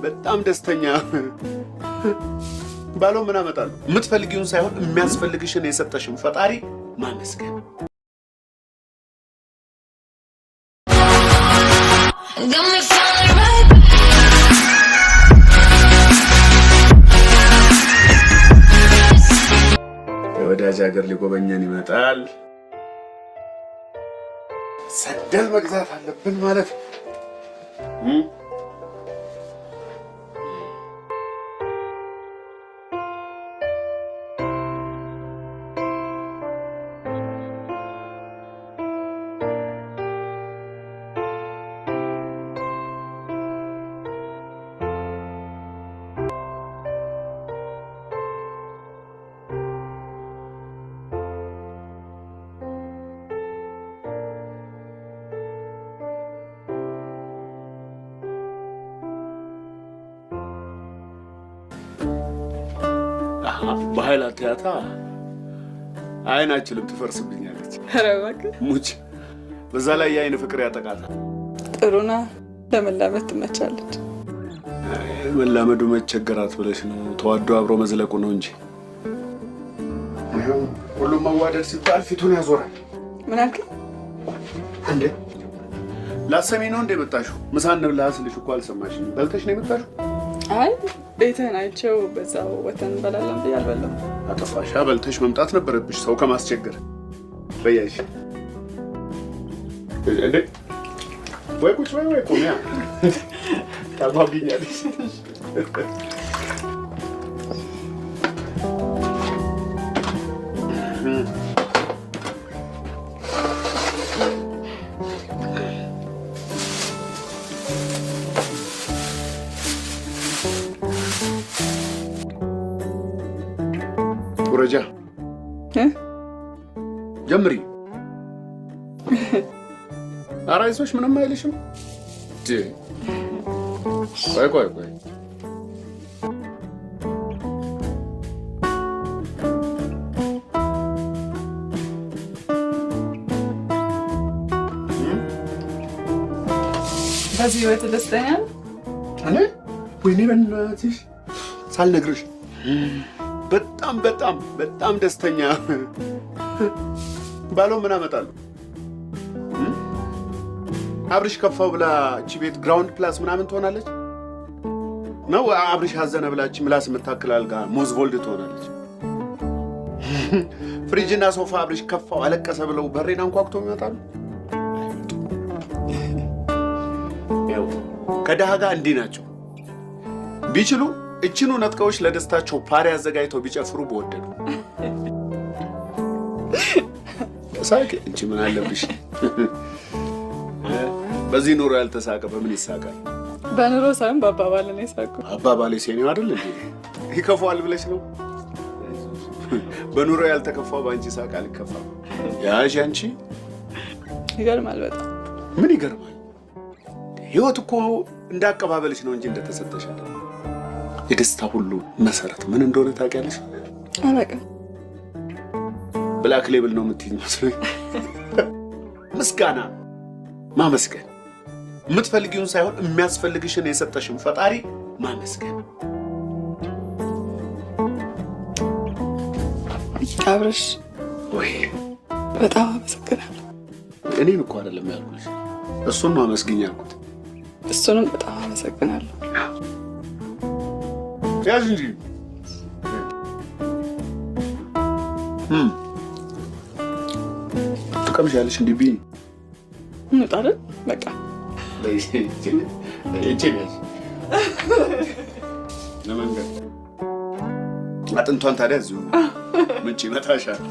በጣም ደስተኛ ባለው ምን አመጣለሁ? የምትፈልጊውን ሳይሆን የሚያስፈልግሽን የሰጠሽም ፈጣሪ ማመስገን። የወዳጅ ሀገር ሊጎበኘን ይመጣል። ሰደል መግዛት አለብን ማለት በኃይል አትያታ አይናችንም ትፈርስብኛለች። ኧረ እባክህ ሙች በዛ ላይ የአይን ፍቅር ያጠቃታል። ጥሩና ለመላመድ ትመቻለች። መላመዱ መቸገራት ብለሽ ነው? ተዋዶ አብሮ መዝለቁ ነው እንጂ ሁሉም መዋደድ ሲባል ፊቱን ያዞራል። ምን አልከኝ እንዴ? ላሰሚ ነው እንደ መጣሽው? ምሳ እንብላ ስልሽ እኮ አልሰማሽኝ። በልተሽ ነው የመጣሽው? አይ ቤትህን አይቼው በዛው ወተን እንበላለን ብዬ አልበላም። አጠፋሻ። በልተሽ መምጣት ነበረብሽ ሰው ከማስቸገር። በያሽ እንዴ? ወይ ቁጭ ወይ ቁሚያ ታባቢኛለሽ። ረጃ ጀምሪ። አራይሶች ምንም አይልሽም? ቆይ በዚህ ህይወት ደስተኛ ነህ? እኔ ወይኔ በእናትሽ ሳልነግርሽ በጣም ደስተኛ ባለው ምን አመጣለሁ? አብርሽ ከፋው ብላ እቺ ቤት ግራውንድ ፕላስ ምናምን ትሆናለች ነው? አብርሽ ሀዘነ ብላ እቺ ምላስ የምታክል አልጋ ሞዝቮልድ ትሆናለች? ፍሪጅና ሶፋ አብርሽ ከፋው አለቀሰ ብለው በሬን አንኳኩቶ ይመጣሉ? ያው ከደሃ ጋር እንዲህ ናቸው። ቢችሉ እቺኑ ነጥቀዎች ለደስታቸው ፓሪ አዘጋጅተው ቢጨፍሩ በወደዱ። ሳቂ እንጂ ምን አለብሽ? በዚህ ኑሮ ያልተሳቀ በምን ይሳቃል? በኑሮ ሳይሆን በአባባል ነው የሳቁ። አባባሌ ሴኔው አይደል እንዴ? ይከፋዋል ብለሽ ነው? በኑሮ ያልተከፋው ባንቺ ሳቅ አልከፋም። ያሽ አንቺ ይገርማል በጣም። ምን ይገርማል? ህይወት እኮ እንዳቀባበልሽ ነው እንጂ እንደተሰጠሽ አይደል። የደስታ ሁሉ መሰረት ምን እንደሆነ ታውቂያለሽ? አላውቅም። ብላክ ሌብል ነው የምትይኝ መስሎኝ። ምስጋና፣ ማመስገን፣ የምትፈልጊውን ሳይሆን የሚያስፈልግሽን የሰጠሽም ፈጣሪ ማመስገን። አብርሽ ወይ በጣም አመሰግናለሁ። እኔን እኮ አይደለም ያልኩሽ፣ እሱን ነው አመስግኝ ያልኩት። እሱንም በጣም አመሰግናለሁ። ያዝ እንጂ ትቀምሻለሽ እንዲህ ቢኝ እንውጣለን በቃ። ለመንገድ አጥንቷን ታዲያ እዚሁ ምንጭ ይመታሻል።